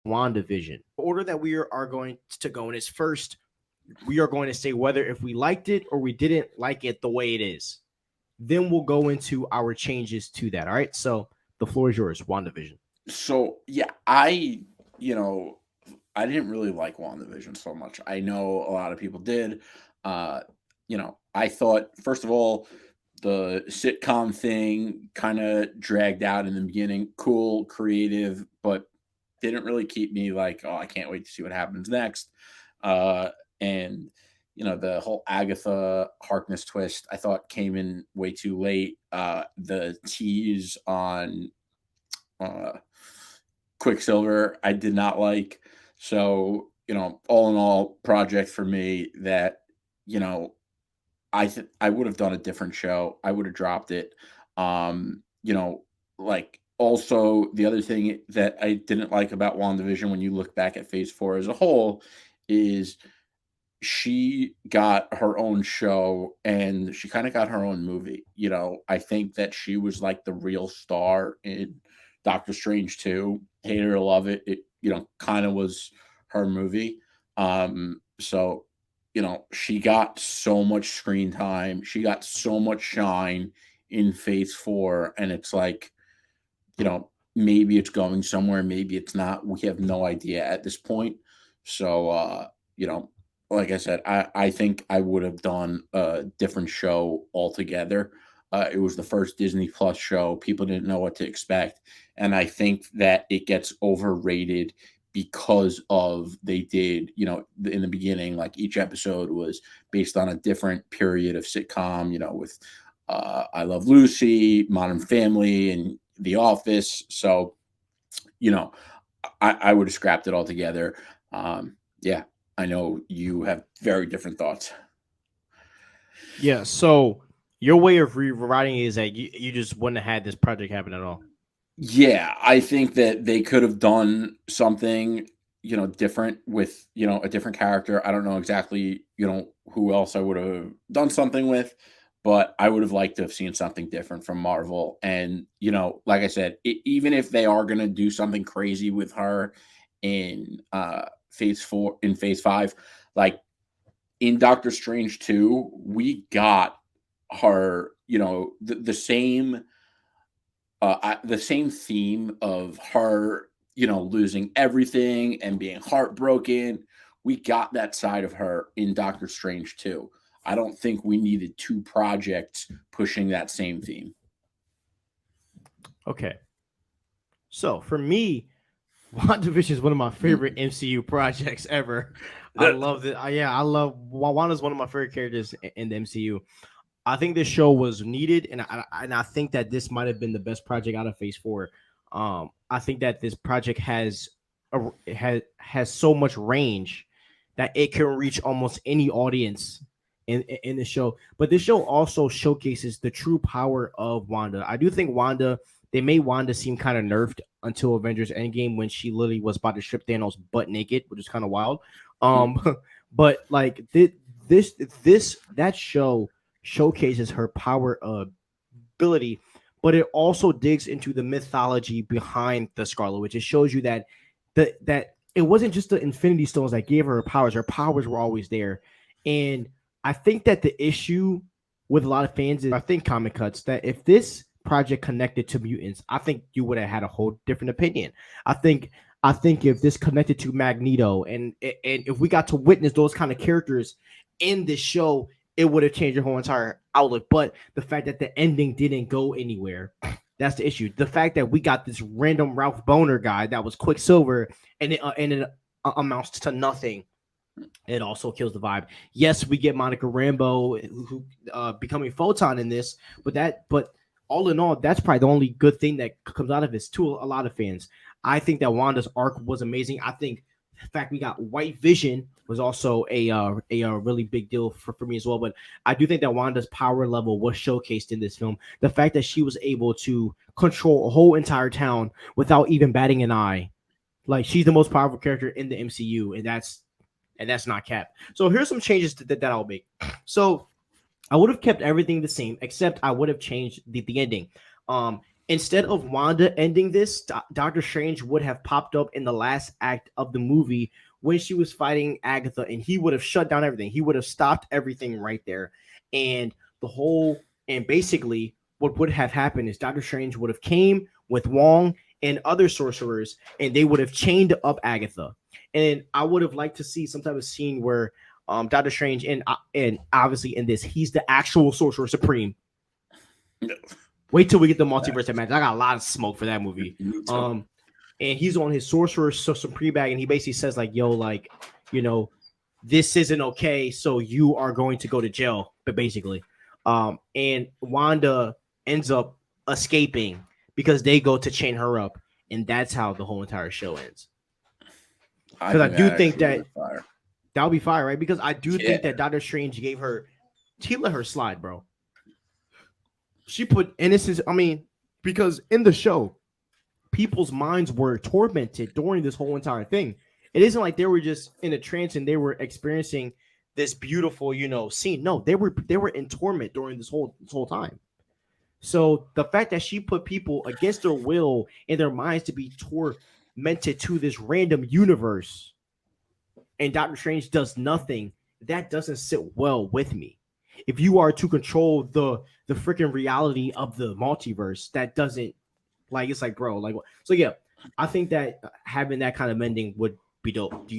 WandaVision. The order that are going to go in is first, we are going to say whether if we liked it or we didn't like it the way it is. Then we'll go into our changes to that. All right. So the floor is yours, WandaVision. So yeah, you know I didn't really like WandaVision so much. I know a lot of people did. Uh, I thought first of all the sitcom thing kind of dragged out in the beginning. Cool, creative, but didn't really keep me like, oh, I can't wait to see what happens next. And the whole Agatha Harkness twist I thought came in way too late. The tease on uh, Quicksilver I did not like. So, all in all, project for me that, you know, I would have done a different show. I would have dropped it. Like also the other thing that I didn't like about WandaVision when you look back at Phase 4 as a whole is she got her own show and she kind of got her own movie. I think that she was like the real star in Doctor Strange 2. Hate it or love it, kind of was her movie. So, she got so much screen time. She got so much shine in Phase 4. And it's like, maybe it's going somewhere, maybe it's not. We have no idea at this point. So, like I said, I think I would have done a different show altogether. It was the first Disney Plus show. People didn't know what to expect. And I think that it gets overrated because of they did, in the beginning, like each episode was based on a different period of sitcom, with I Love Lucy, Modern Family, and The Office. So, I would have scrapped it altogether. Yeah, I know you have very different thoughts. Yeah. So your way of rewriting is that you just wouldn't have had this project happen at all. Yeah, I think that they could have done something, different with, a different character. I don't know exactly, who else I would have done something with, but I would have liked to have seen something different from Marvel. And, like I said, even if they are going to do something crazy with her in Phase 4, in Phase 5, like in Doctor Strange 2, we got her, the same theme of her, losing everything and being heartbroken. We got that side of her in Doctor Strange too. I don't think we needed two projects pushing that same theme. Okay. So for me, WandaVision is one of my favorite MCU projects ever. I love it. Yeah, I love Wanda's one of my favorite characters in the MCU. I think this show was needed, and I think that this might have been the best project out of Phase 4. I think that this project has so much range that it can reach almost any audience in the show. But this show also showcases the true power of Wanda. I do think they made Wanda seem kind of nerfed until Avengers Endgame when she literally was about to strip Thanos butt naked, which is kind of wild. But like that show showcases her power ability, but it also digs into the mythology behind the Scarlet Witch. It shows you that that it wasn't just the Infinity Stones that gave her her powers. Her powers were always there, and I think that the issue with a lot of fans is, I think comic cuts, that if this project connected to mutants, I think you would have had a whole different opinion. I think if this connected to Magneto and if we got to witness those kind of characters in this show, it would have changed your whole entire outlook. But the fact that the ending didn't go anywhere, that's the issue. The fact that we got this random Ralph Boner guy that was Quicksilver and it amounts to nothing. It also kills the vibe. Yes, we get Monica Rambeau who becoming Photon in this, but all in all, that's probably the only good thing that comes out of this to a lot of fans. I think that Wanda's arc was amazing. I think the fact we got White Vision was also a really big deal for me as well. But I do think that Wanda's power level was showcased in this film. The fact that she was able to control a whole entire town without even batting an eye, like she's the most powerful character in the MCU, and that's not cap. So here's some changes that I'll make. So I would have kept everything the same, except I would have changed the ending. instead of Wanda ending this, Doctor Strange would have popped up in the last act of the movie when she was fighting Agatha, and he would have shut down everything. He would have stopped everything right there. And basically what would have happened is Doctor Strange would have came with Wong and other sorcerers, and they would have chained up Agatha. And I would have liked to see some type of scene where Doctor Strange and obviously in this, he's the actual Sorcerer Supreme. No. Wait till we get the multiverse match. I got a lot of smoke for that movie. And he's on his Sorcerer Supreme bag, and he basically says like, "Yo, like, you know, this isn't okay, so you are going to go to jail." But basically, and Wanda ends up escaping because they go to chain her up, and that's how the whole entire show ends. Because I do think that that'll be fire, right? Because I do think that Doctor Strange he let her slide, bro. She put innocence. I mean, because in the show, people's minds were tormented during this whole entire thing. It isn't like they were just in a trance and they were experiencing this beautiful, scene. No, they were in torment during this whole time. So the fact that she put people against their will in their minds to be tormented to this random universe, and Doctor Strange does nothing, that doesn't sit well with me. If you are to control the freaking reality of the multiverse, that doesn't it's like, bro, like, so yeah, I think that having that kind of mending would be dope. Do you